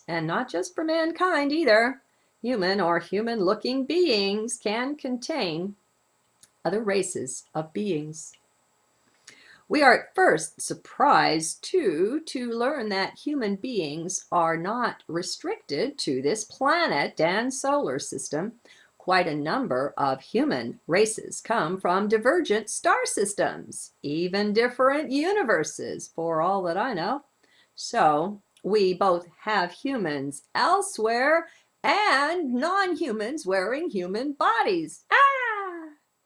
and not just for mankind either. Human or human-looking beings can contain other races of beings. We are at first surprised, too, to learn that human beings are not restricted to this planet and solar system. Quite a number of human races come from divergent star systems, even different universes, for all that I know. So we both have humans elsewhere and non-humans wearing human bodies.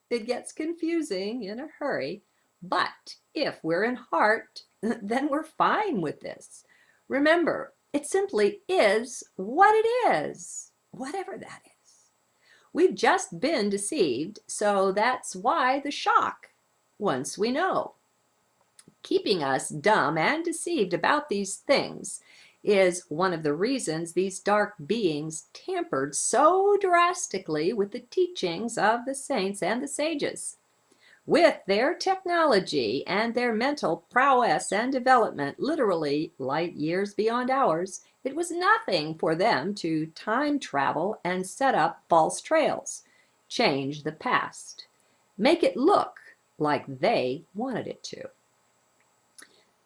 It gets confusing in a hurry. But if we're in heart, then we're fine with this. Remember, it simply is what it is, whatever that is. We've just been deceived, so that's why the shock, once we know. Keeping us dumb and deceived about these things is one of the reasons these dark beings tampered so drastically with the teachings of the saints and the sages. With their technology and their mental prowess and development literally light years beyond ours, it was nothing for them to time travel and set up false trails, change the past, make it look like they wanted it to.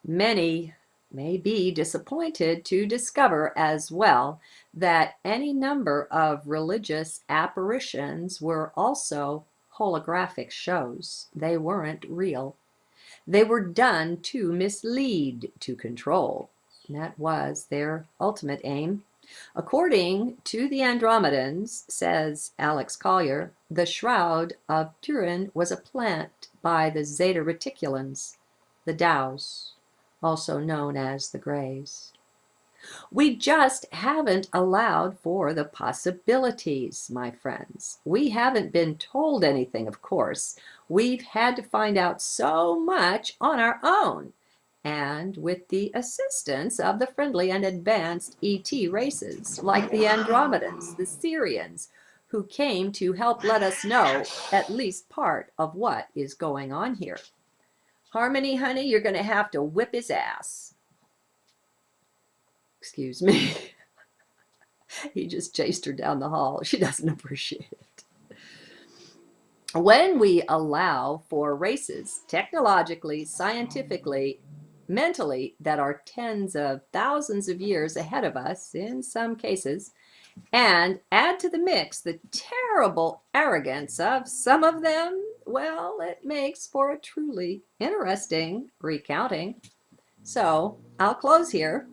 Many may be disappointed to discover as well that any number of religious apparitions were also holographic shows. They weren't real. They were done to mislead, to control. That was their ultimate aim. According to the Andromedans, says Alex Collier, the shroud of Turin was a plant by the Zeta Reticulans, the Taos, also known as the Greys. We just haven't allowed for the possibilities, my friends. We haven't been told anything, of course. We've had to find out so much on our own, and with the assistance of the friendly and advanced ET races, like the Andromedans, the Syrians, who came to help let us know at least part of what is going on here. Harmony, honey, you're going to have to whip his ass. Excuse me. He just chased her down the hall. She doesn't appreciate it. When we allow for races, technologically, scientifically, mentally, that are tens of thousands of years ahead of us in some cases, and add to the mix the terrible arrogance of some of them, well, it makes for a truly interesting recounting. So I'll close here.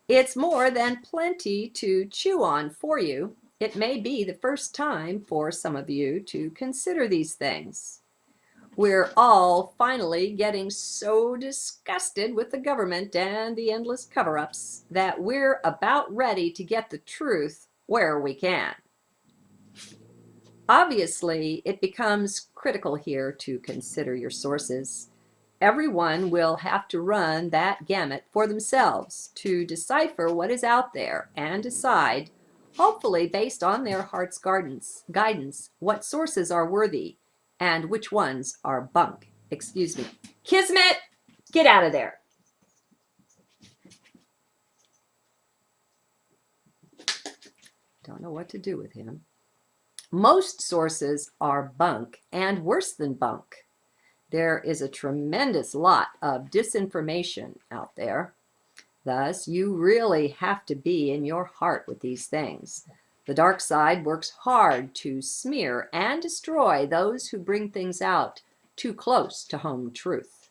It's more than plenty to chew on for you. It may be the first time for some of you to consider these things. We're all finally getting so disgusted with the government and the endless cover-ups that we're about ready to get the truth where we can. Obviously, it becomes critical here to consider your sources. Everyone will have to run that gamut for themselves to decipher what is out there and decide, hopefully based on their heart's guidance, what sources are worthy and which ones are bunk. Excuse me. Kismet, get out of there. Don't know what to do with him. Most sources are bunk and worse than bunk. There is a tremendous lot of disinformation out there. Thus, you really have to be in your heart with these things. The dark side works hard to smear and destroy those who bring things out too close to home truth.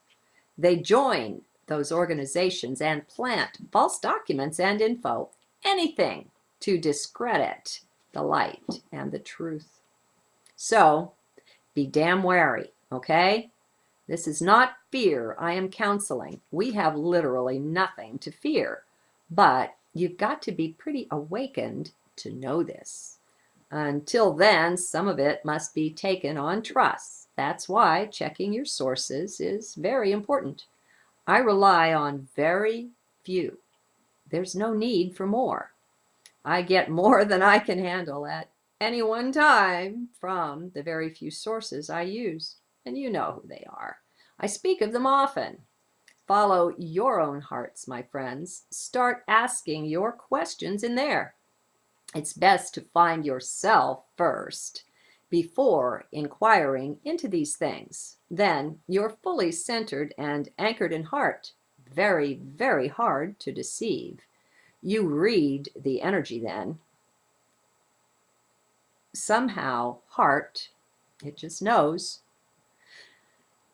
They join those organizations and plant false documents and info, anything to discredit the light and the truth. So, be damn wary, okay? This is not fear I am counseling. We have literally nothing to fear, but you've got to be pretty awakened to know this. Until then, some of it must be taken on trust. That's why checking your sources is very important. I rely on very few. There's no need for more. I get more than I can handle at any one time from the very few sources I use, and you know who they are. I speak of them often. Follow your own hearts, my friends. Start asking your questions in there. It's best to find yourself first before inquiring into these things. Then you're fully centered and anchored in heart. Very, very hard to deceive. You read the energy then. Somehow, heart, it just knows.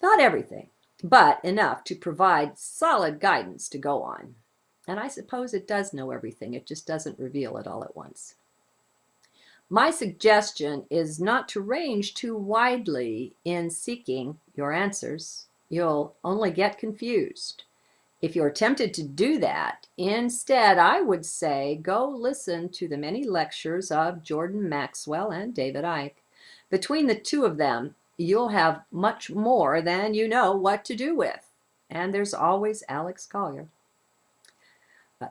Not everything, but enough to provide solid guidance to go on. And I suppose it does know everything, it just doesn't reveal it all at once. My suggestion is not to range too widely in seeking your answers. You'll only get confused. If you're tempted to do that, instead, I would say go listen to the many lectures of Jordan Maxwell and David Icke. Between the two of them, you'll have much more than you know what to do with. And there's always Alex Collier.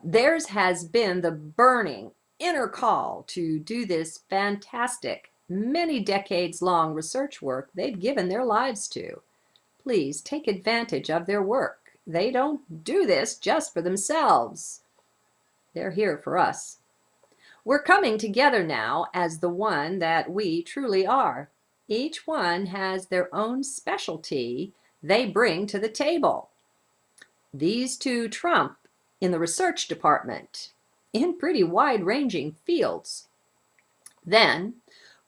Theirs has been the burning inner call to do this fantastic, many decades long research work they've given their lives to. Please take advantage of their work. They don't do this just for themselves. They're here for us. We're coming together now as the one that we truly are. Each one has their own specialty they bring to the table. These two trump in the research department in pretty wide-ranging fields. Then,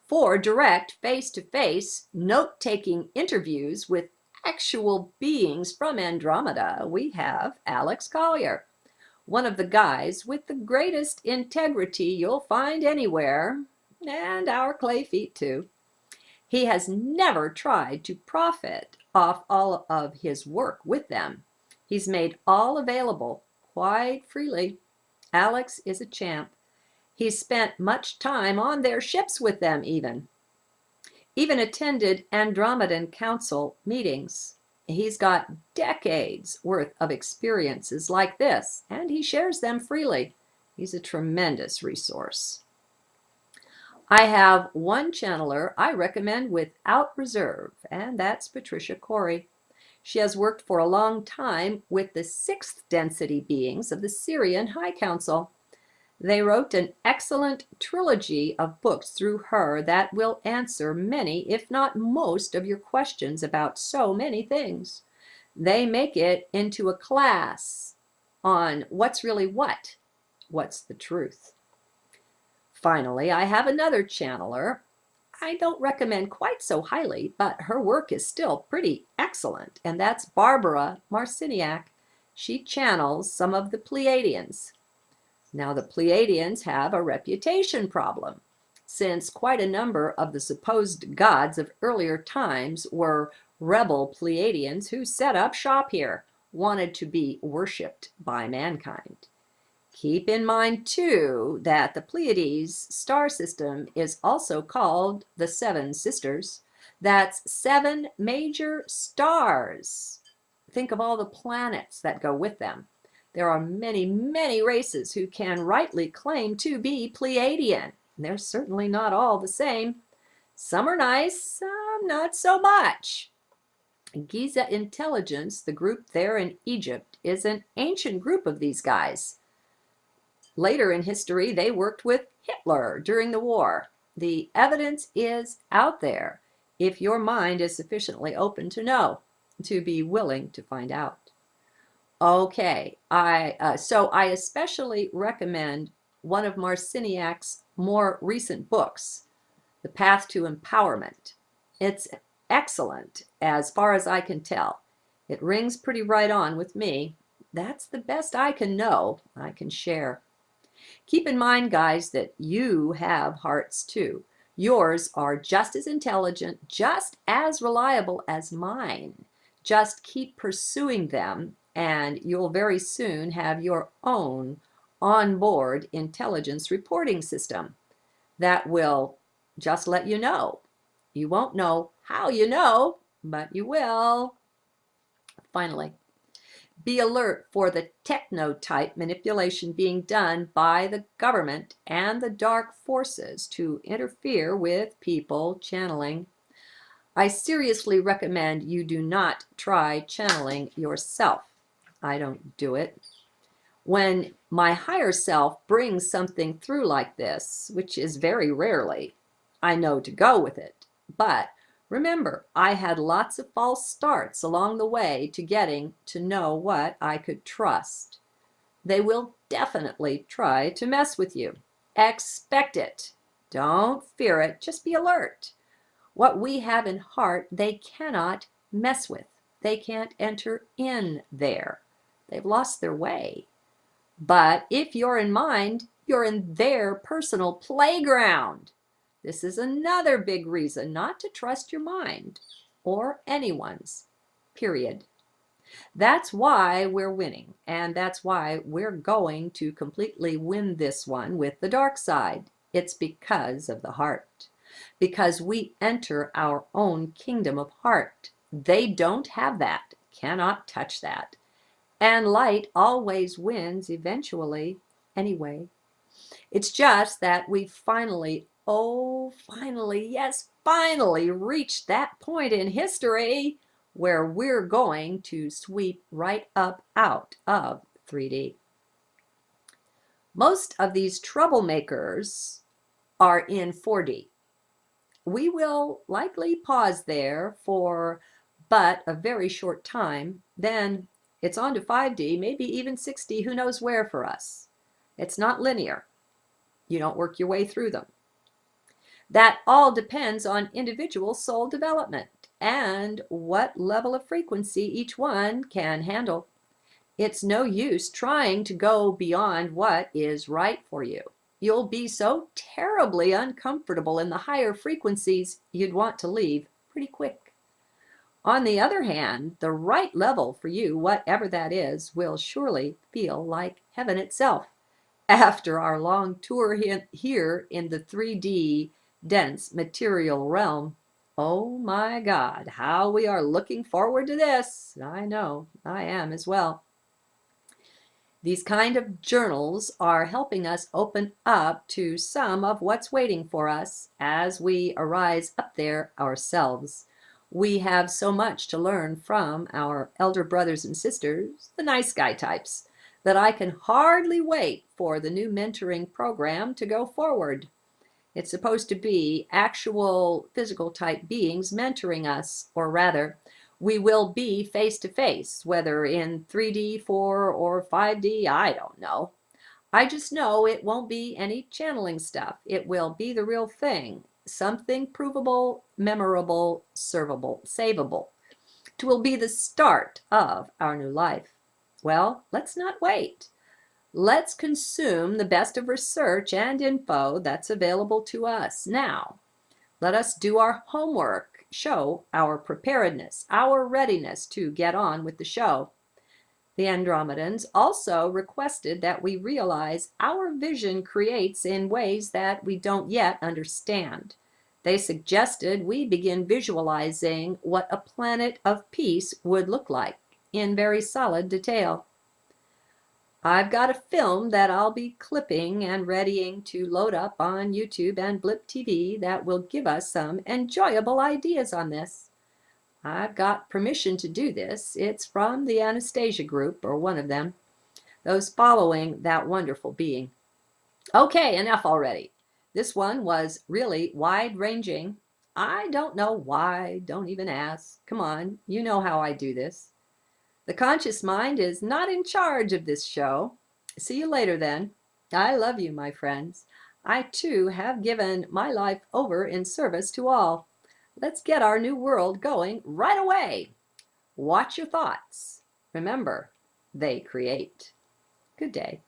for direct face-to-face note-taking interviews with actual beings from Andromeda, we have Alex Collier, one of the guys with the greatest integrity you'll find anywhere, and our clay feet too. He has never tried to profit off all of his work with them. He's made all available quite freely. Alex is a champ. He's spent much time on their ships with them even attended Andromedan Council meetings. He's got decades worth of experiences like this, and he shares them freely. He's a tremendous resource. I have one channeler I recommend without reserve, and that's Patricia Corey. She has worked for a long time with the sixth density beings of the Syrian High Council. They wrote an excellent trilogy of books through her that will answer many, if not most, of your questions about so many things. They make it into a class on what's really what's the truth. Finally, I have another channeler I don't recommend quite so highly, but her work is still pretty excellent, and that's Barbara Marciniak. She channels some of the Pleiadians. Now, the Pleiadians have a reputation problem, since quite a number of the supposed gods of earlier times were rebel Pleiadians who set up shop here, wanted to be worshipped by mankind. Keep in mind, too, that the Pleiades star system is also called the Seven Sisters. That's 7 major stars. Think of all the planets that go with them. There are many, many races who can rightly claim to be Pleiadian. They're certainly not all the same. Some are nice, some not so much. Giza Intelligence, the group there in Egypt, is an ancient group of these guys. Later in history, they worked with Hitler during the war. The evidence is out there if your mind is sufficiently open to know, to be willing to find out. Okay, so I especially recommend one of Marciniak's more recent books, The Path to Empowerment. It's excellent as far as I can tell. It rings pretty right on with me. That's the best I can know, I can share. Keep in mind, guys, that you have hearts too. Yours are just as intelligent, just as reliable as mine. Just keep pursuing them, and you'll very soon have your own onboard intelligence reporting system that will just let you know. You won't know how you know, but you will. Finally, be alert for the techno-type manipulation being done by the government and the dark forces to interfere with people channeling. I seriously recommend you do not try channeling yourself. I don't do it. When my higher self brings something through like this, which is very rarely, I know to go with it. But remember, I had lots of false starts along the way to getting to know what I could trust. They will definitely try to mess with you. Expect it. Don't fear it. Just be alert. What we have in heart, they cannot mess with. They can't enter in there. They've lost their way. But if you're in mind, you're in their personal playground. This is another big reason not to trust your mind or anyone's, period. That's why we're winning, and that's why we're going to completely win this one with the dark side. It's because of the heart, because we enter our own kingdom of heart. They don't have that, cannot touch that. And light always wins eventually anyway. It's just that we finally, yes, finally reached that point in history where we're going to sweep right up out of 3D. Most of these troublemakers are in 4D. We will likely pause there for but a very short time. Then it's on to 5D, maybe even 6D, who knows where for us. It's not linear. You don't work your way through them. That all depends on individual soul development and what level of frequency each one can handle. It's no use trying to go beyond what is right for you. You'll be so terribly uncomfortable in the higher frequencies, you'd want to leave pretty quick. On the other hand, the right level for you, whatever that is, will surely feel like heaven itself after our long tour here in the 3D dense material realm. Oh my God, how we are looking forward to this. I know, I am as well. These kind of journals are helping us open up to some of what's waiting for us as we arise up there ourselves. We have so much to learn from our elder brothers and sisters, the nice guy types, that I can hardly wait for the new mentoring program to go forward. It's supposed to be actual physical type beings mentoring us, or rather, we will be face to face, whether in 3D, 4, or 5D, I don't know. I just know it won't be any channeling stuff. It will be the real thing. Something provable, memorable, servable, savable. It will be the start of our new life. Well, let's not wait. Let's consume the best of research and info that's available to us now. Let us do our homework, show our preparedness, our readiness to get on with the show. The Andromedans also requested that we realize our vision creates in ways that we don't yet understand. They suggested we begin visualizing what a planet of peace would look like in very solid detail. I've got a film that I'll be clipping and readying to load up on YouTube and Blip TV that will give us some enjoyable ideas on this. I've got permission to do this. It's from the Anastasia group, or one of them, those following that wonderful being. Okay, enough already. This one was really wide-ranging. I don't know why, don't even ask. Come on, you know how I do this. The conscious mind is not in charge of this show. See you later then. I love you, my friends. I too have given my life over in service to all. Let's get our new world going right away. Watch your thoughts. Remember, they create. Good day.